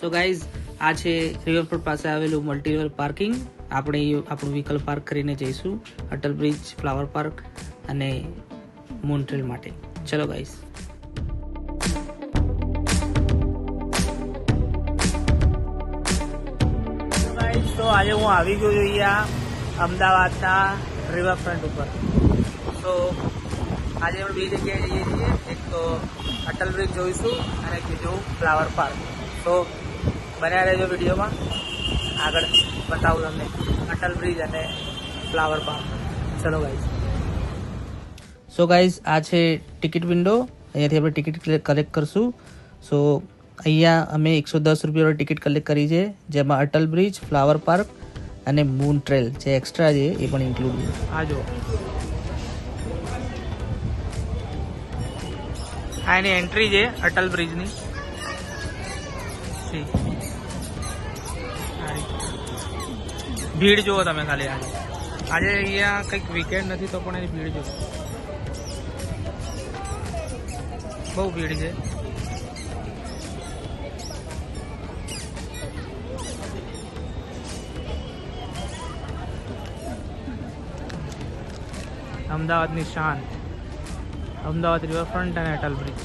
So guys આ છે riverfront પાસે આવેલું મલ્ટીલેવલ પાર્કિંગ. આપણે આપણું વ્હીકલ પાર્ક કરીને જઈશું અટલ બ્રિજ, ફ્લાવર પાર્ક અને મૂન ટ્રેલ માટે. ચલો ગાઈઝ. તો આજે હું આવી ગયો છું અહીંયા અમદાવાદના રિવરફ્રન્ટ ઉપર. તો આજે આપણે બે જગ્યાએ જઈએ છીએ. એક તો અટલ બ્રિજ જોઈશું અને બીજું ફ્લાવર પાર્ક. તો બન્યા રહેજો વિડીયોમાં, આગળ બતાવું તમને અટલ બ્રિજ અને ફ્લાવર પાર્ક. ચલો ગાઈઝ. સો ગાઈઝ આ છે ટિકિટ વિન્ડો. અહીંયાથી આપણે ટિકિટ કલેક્ટ કરશું. સો અહીંયા અમે 110 રૂપિયાની ટિકિટ કલેક્ટ કરી છે, જેમાં અટલ બ્રિજ, ફ્લાવર પાર્ક અને મૂન ટ્રેલ જે એક્સ્ટ્રા છે એ પણ ઇન્ક્લુડ છે. આ જો આ એની એન્ટ્રી છે અટલ બ્રિજની. ભીડ જુઓ તમે ખાલી. આજે અહીંયા કંઈક વીકેન્ડ નથી તો પણ એની ભીડ જુઓ, બહુ ભીડ છે. અમદાવાદની શાન, અમદાવાદ રિવરફ્રન્ટ અને અટલ બ્રિજ.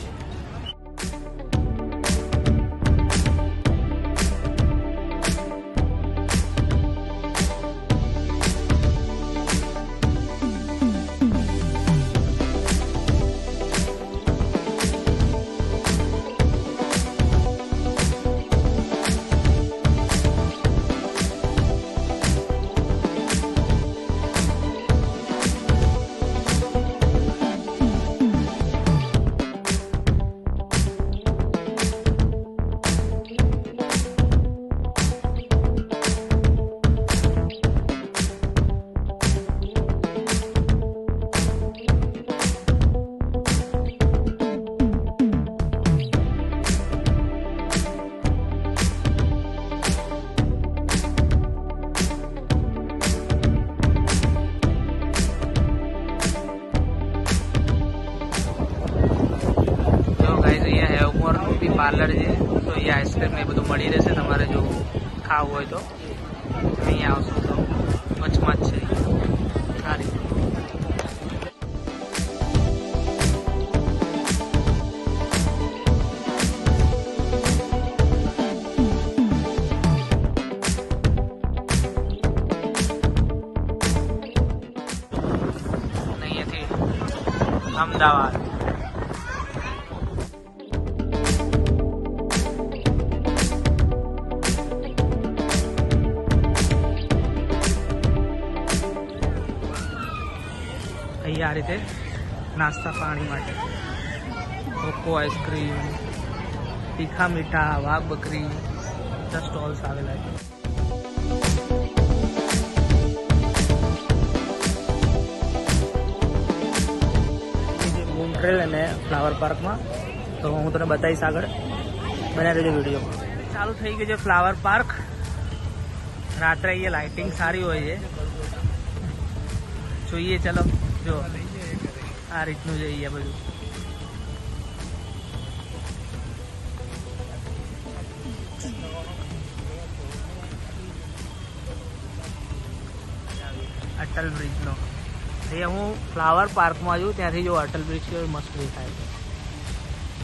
પાર્લર છે, તો અહીંયા આઈસ્ક્રીમ એ બધું મળી રહેશે. તમારે જો ખાવું હોય તો અહીંયા આવશો તો વચમાં જ છે સારી. અહીંયાથી અમદાવાદ. અહીંયા આ રીતે નાસ્તા પાણી માટે કોકો આઈસ્ક્રીમ, તીખા મીઠા, વાઘ બકરી બધા સ્ટોલ્સ આવેલા છે. મૂન ટ્રેલ અને ફ્લાવર પાર્કમાં તો હું તને બતાવીશ આગળ, બન્યા રહેજો વિડીયોમાં. ચાલુ થઈ ગયું છે ફ્લાવર પાર્ક. રાત્રે અહીંયા લાઇટિંગ સારી હોય છે, જોઈએ. ચલો જો આ રીતનું છે અહીંયા બધું. અટલ બ્રિજનો અહીંયા હું ફ્લાવર પાર્કમાં છું, ત્યાંથી જો અટલ બ્રિજ કેવો મસ્ત દેખાય છે.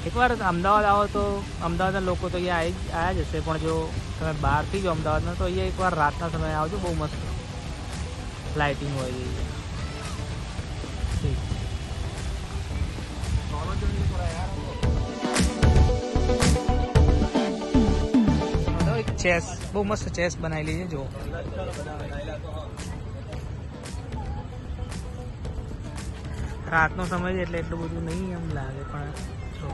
એકવાર અમદાવાદ આવો તો અમદાવાદના લોકો તો અહીંયા આવ્યા જ હશે, પણ જો તમે બહારથી જો અમદાવાદના તો અહીંયા એકવાર રાતના સમયે આવજો, બહુ મસ્ત લાઇટિંગ હોય છે. ચેસ બહુ મસ્ત ચેસ બનાવેલી છે જો. રાતનો સમય છે એટલે એટલું બધું નહીં એમ લાગે, પણ જો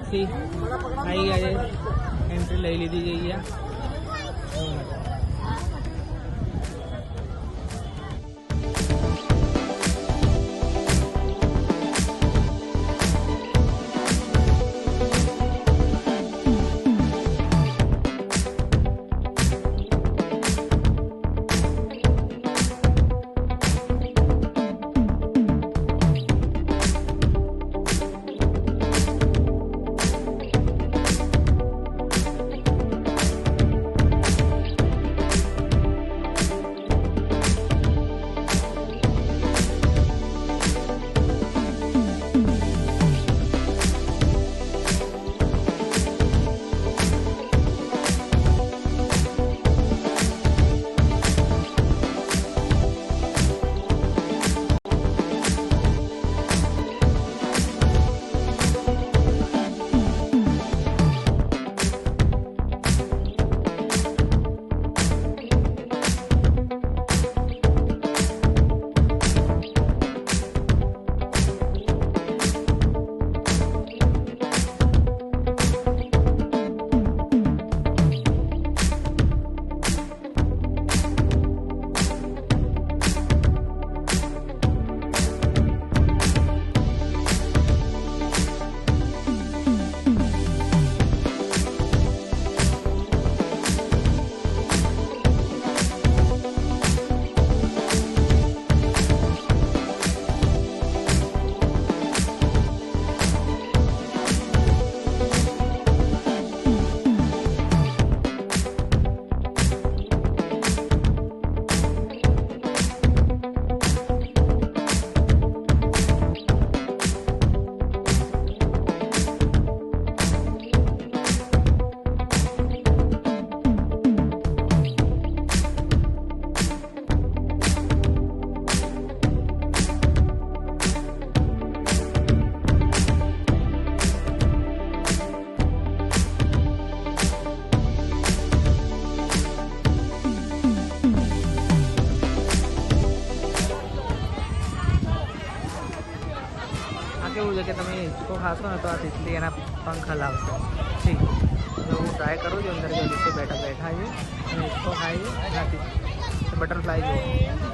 ટેક્સી આવી ગયા છે, એન્ટ્રી લઈ લીધી છે અહીંયા. કેવું છે કે તમે હિચકો ખાશો ને તો આ તિતલી એના પંખ હલાવશે. ઠીક, તો હું ટ્રાય કરું છું. અંદર જો નીચે બેઠા છે અને હિચકો ખાય છે, બટરફ્લાય જો